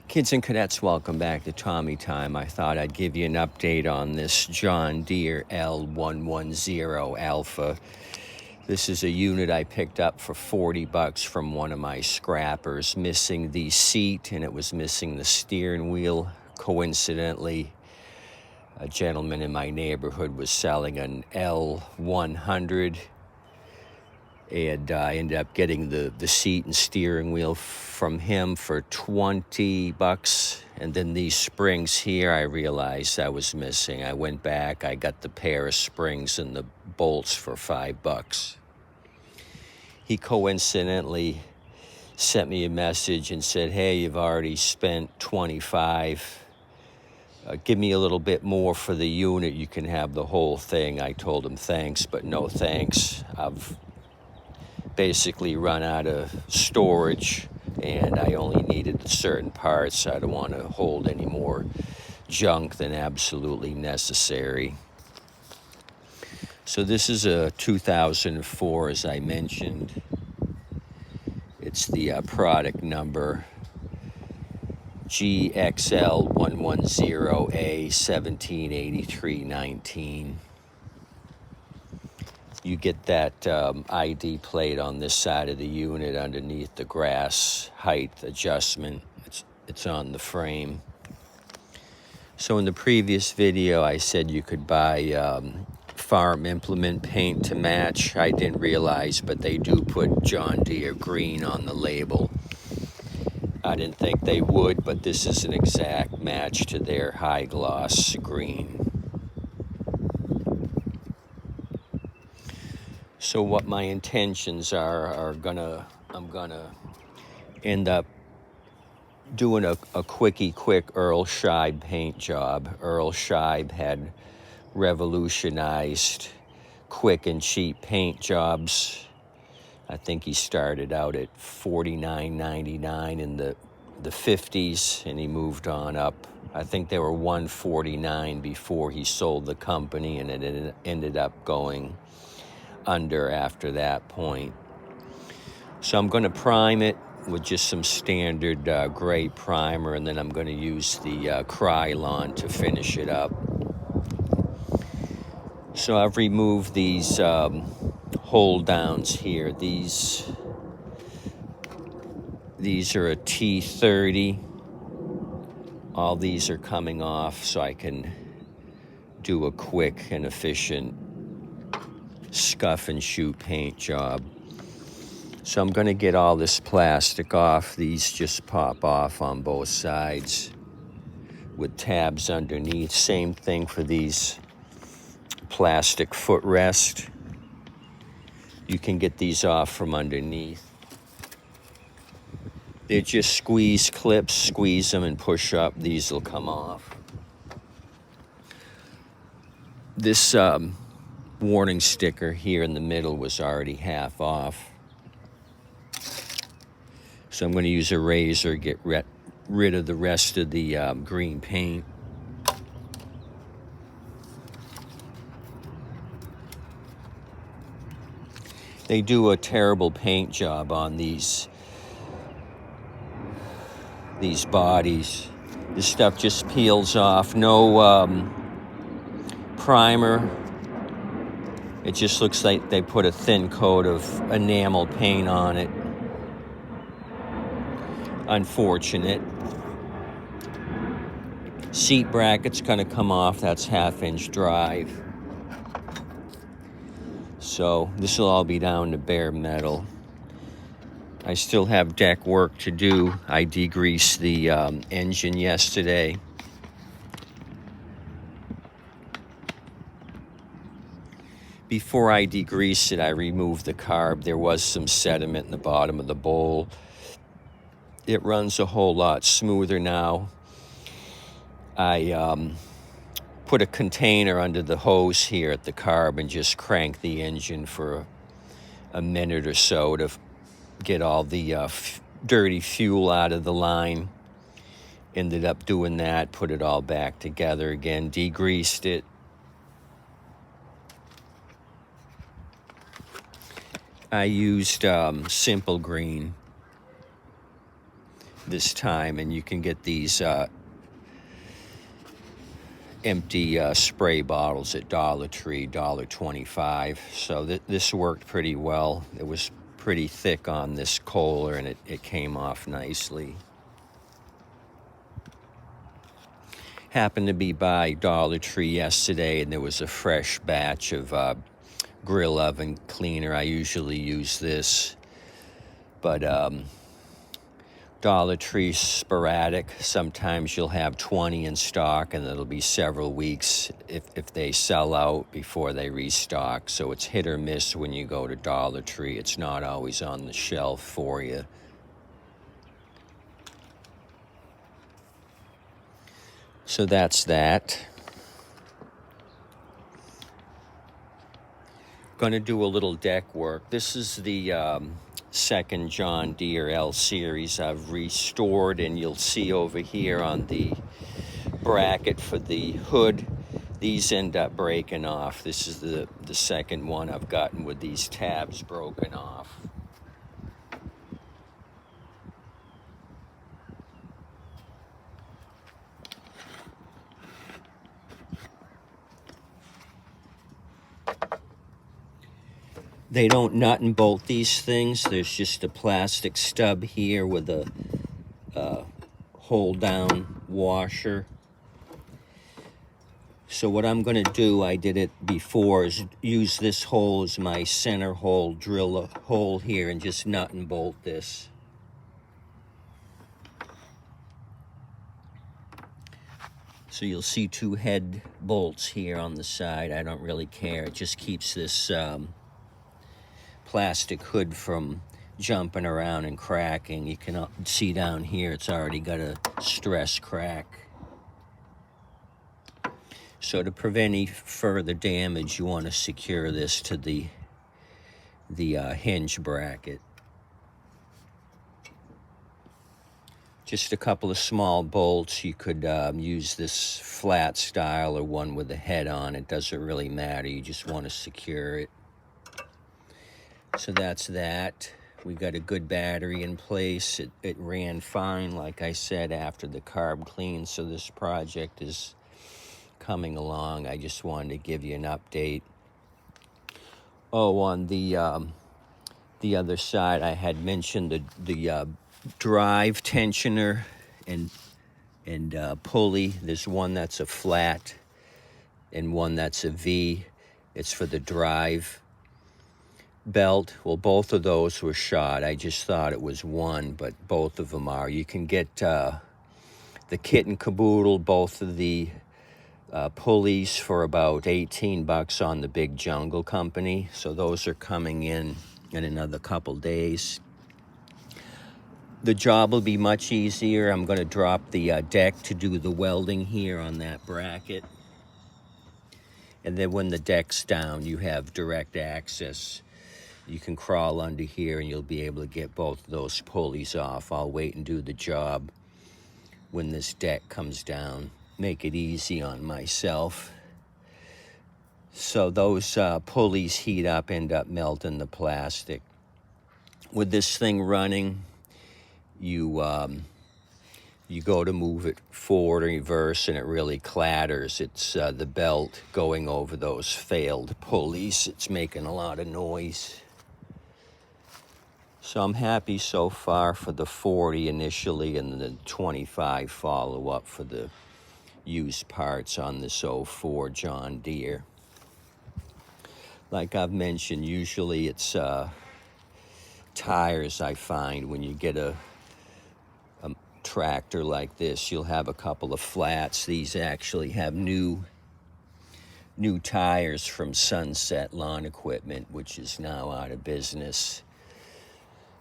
Kids and cadets, welcome back to Tommy Time. I thought I'd give you an update on this John Deere L110 Alpha. This is a unit I picked up for 40 bucks from one of my scrappers, missing the seat and it was missing the steering wheel. Coincidentally, a gentleman in my neighborhood was selling an L100, and I ended up getting the seat and steering wheel from him for 20 bucks. And then these springs here, I realized I was missing. I went back, I got the pair of springs and the bolts for 5 bucks. He coincidentally sent me a message and said, hey, you've already spent 25. Give me a little bit more for the unit. You can have the whole thing. I told him thanks, but no thanks. I've basically run out of storage and I only needed certain parts. I don't want to hold any more junk than absolutely necessary. So this is a 2004, as I mentioned. It's the product number GXL110A178319. You get that ID plate on this side of the unit underneath the grass height adjustment. It's on the frame. So in the previous video, I said you could buy farm implement paint to match. I didn't realize, but they do put John Deere green on the label. I didn't think they would, but this is an exact match to their high gloss green. So what my intentions are I'm gonna end up doing a quick Earl Scheib paint job. Earl Scheib had revolutionized quick and cheap paint jobs. I think he started out at $49.99 in the 50s, and he moved on up. I think they were $149 before he sold the company, and it ended up going under after that point. So I'm going to prime it with just some standard gray primer, and then I'm going to use the Krylon to finish it up. So I've removed these hold downs here. These are a T30. All these are coming off so I can do a quick and efficient scuff and shoot paint job. So I'm going to get all this plastic off. These just pop off on both sides with tabs underneath. Same thing for these plastic footrest. You can get these off from underneath. They're just squeeze clips. Squeeze them and push up. These will come off. This warning sticker here in the middle was already half off. So I'm going to use a razor, get rid of the rest of the green paint. They do a terrible paint job on these bodies. This stuff just peels off. No primer. It just looks like they put a thin coat of enamel paint on it. Unfortunate. Seat bracket's gonna come off. That's 1/2-inch drive. So this will all be down to bare metal. I still have deck work to do. I degreased the engine yesterday. Before I degreased it, I removed the carb. There was some sediment in the bottom of the bowl. It runs a whole lot smoother now. I put a container under the hose here at the carb and just crank the engine for a minute or so to get all the dirty fuel out of the line. Ended up doing that, put it all back together again, degreased it. I used Simple Green. this time, and you can get these empty spray bottles at Dollar Tree, $1.25. So this worked pretty well. It was pretty thick on this Kohler, and it came off nicely. Happened to be by Dollar Tree yesterday, and there was a fresh batch of grill oven cleaner. I usually use this, but Dollar Tree sporadic. Sometimes you'll have 20 in stock, and it'll be several weeks if they sell out before they restock. So it's hit or miss when you go to Dollar Tree. It's not always on the shelf for you. So that's that. Going to do a little deck work. This is the second John Deere L series I've restored, and you'll see over here on the bracket for the hood, these end up breaking off. This is the second one I've gotten with these tabs broken off. They don't nut and bolt these things. There's just a plastic stub here with a hold down washer. So what I'm going to do, I did it before, is use this hole as my center hole, drill a hole here and just nut and bolt this. So you'll see two head bolts here on the side. I don't really care. It just keeps this plastic hood from jumping around and cracking. You can see down here it's already got a stress crack. So to prevent any further damage, you want to secure this to the hinge bracket. Just a couple of small bolts. You could use this flat style or one with a head on. It doesn't really matter. You just want to secure it. So that's that. We got a good battery in place. It ran fine, like I said, after the carb clean. So this project is coming along. I just wanted to give you an update. Oh, on the other side, I had mentioned the drive tensioner and pulley. There's one that's a flat and one that's a V. It's for the drive belt. Well, both of those were shot. I just thought it was one, but both of them are. You can get the kit and caboodle, both of the pulleys, for about $18 on the Big Jungle Company. So those are coming in another couple days. The job will be much easier. I'm going to drop the deck to do the welding here on that bracket. And then when the deck's down, you have direct access. You can crawl under here and you'll be able to get both of those pulleys off. I'll wait and do the job when this deck comes down. Make it easy on myself. So those pulleys heat up, end up melting the plastic. With this thing running, you go to move it forward or reverse and it really clatters. It's the belt going over those failed pulleys. It's making a lot of noise. So I'm happy so far for the 40 initially and the 25 follow-up for the used parts on this 04 John Deere. Like I've mentioned, usually it's tires. I find when you get a tractor like this, you'll have a couple of flats. These actually have new tires from Sunset Lawn Equipment, which is now out of business.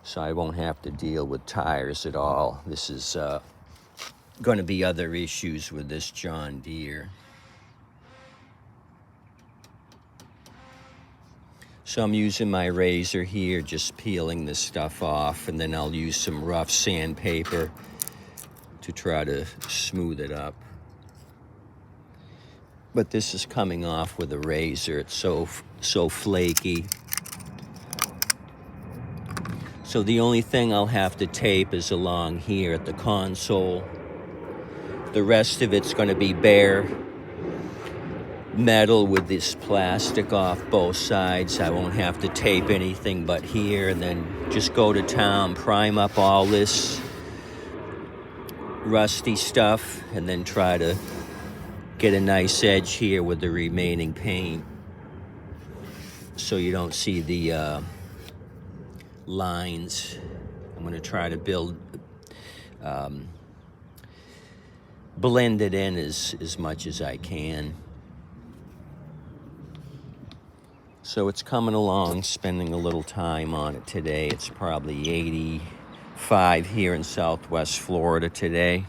So I won't have to deal with tires at all. This is going to be other issues with this John Deere. So I'm using my razor here, just peeling this stuff off, and then I'll use some rough sandpaper to try to smooth it up. But this is coming off with a razor. It's so flaky. So the only thing I'll have to tape is along here at the console. The rest of it's going to be bare metal with this plastic off both sides. I won't have to tape anything but here, and then just go to town, prime up all this rusty stuff, and then try to get a nice edge here with the remaining paint so you don't see the lines. I'm going to try to blend it in as much as I can. So it's coming along, spending a little time on it today. It's probably 85 here in Southwest Florida today.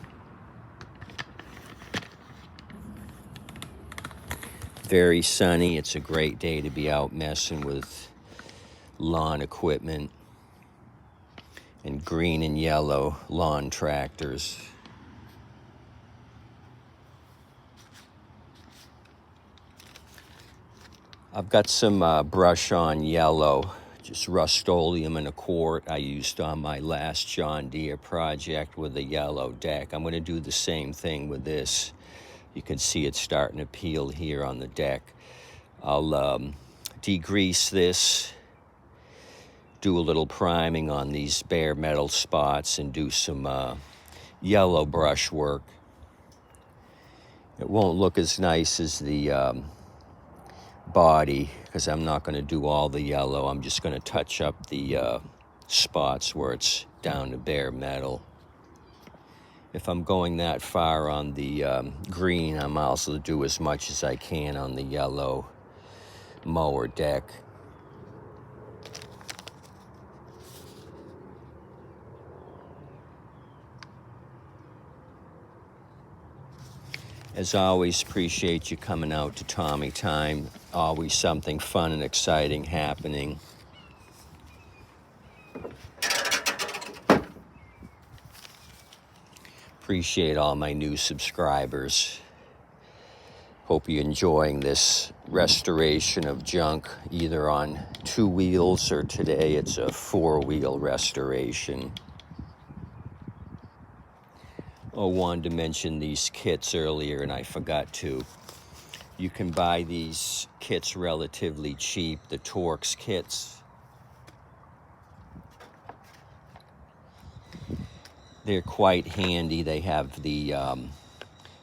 Very sunny. It's a great day to be out messing with lawn equipment and green and yellow lawn tractors. I've got some brush on yellow, just Rust-Oleum in a quart I used on my last John Deere project with a yellow deck. I'm going to do the same thing with this. You can see it starting to peel here on the deck. I'll degrease this, do a little priming on these bare metal spots, and do some yellow brush work. It won't look as nice as the body because I'm not going to do all the yellow. I'm just going to touch up the spots where it's down to bare metal. If I'm going that far on the green, I'm also do as much as I can on the yellow mower deck. As always, appreciate you coming out to Tommy Time. Always something fun and exciting happening. Appreciate all my new subscribers. Hope you're enjoying this restoration of junk, either on 2 wheels or today it's a 4-wheel restoration. Oh, wanted to mention these kits earlier and I forgot to. You can buy these kits relatively cheap, the Torx kits. They're quite handy. They have the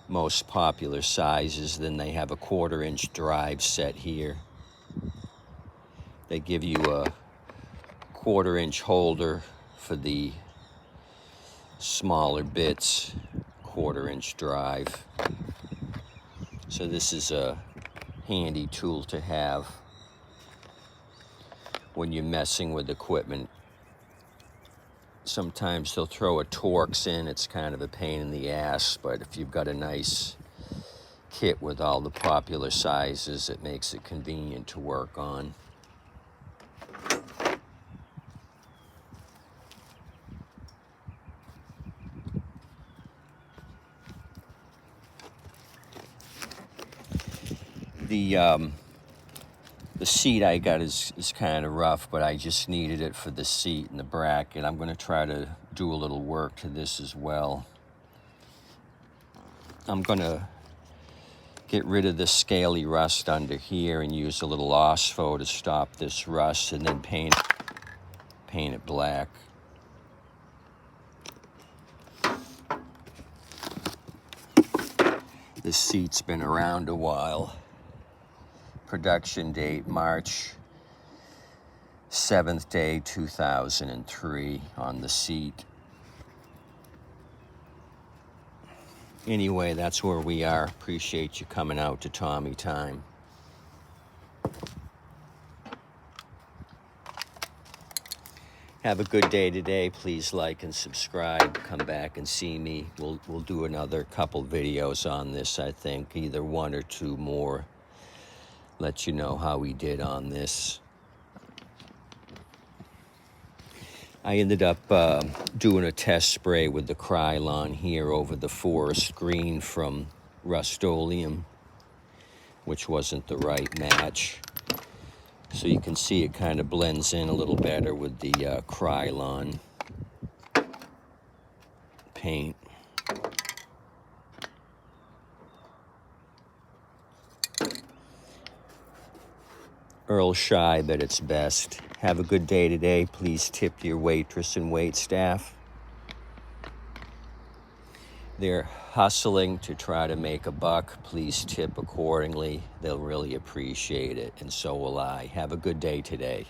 most popular sizes. Then they have a 1/4-inch drive set here. They give you a 1/4-inch holder for the smaller bits, 1/4-inch drive. So this is a handy tool to have when you're messing with equipment. Sometimes they'll throw a Torx in. It's kind of a pain in the ass, but if you've got a nice kit with all the popular sizes, it makes it convenient to work on. The seat I got is kind of rough, but I just needed it for the seat and the bracket. I'm going to try to do a little work to this as well. I'm going to get rid of the scaly rust under here and use a little Osfo to stop this rust, and then paint it black. This seat's been around a while. Production date March 7th day 2003 on the seat. Anyway, that's where we are. Appreciate you coming out to Tommy Time. Have a good day today. Please like and subscribe. Come back and see me. We'll do another couple videos on this, I think. Either 1 or 2 more. Let you know how we did on this. I ended up doing a test spray with the Krylon here over the forest green from Rust-Oleum, which wasn't the right match. So you can see it kind of blends in a little better with the Krylon paint. Earl Scheib at its best. Have a good day today. Please tip your waitress and wait staff. They're hustling to try to make a buck. Please tip accordingly. They'll really appreciate it, and so will I. Have a good day today.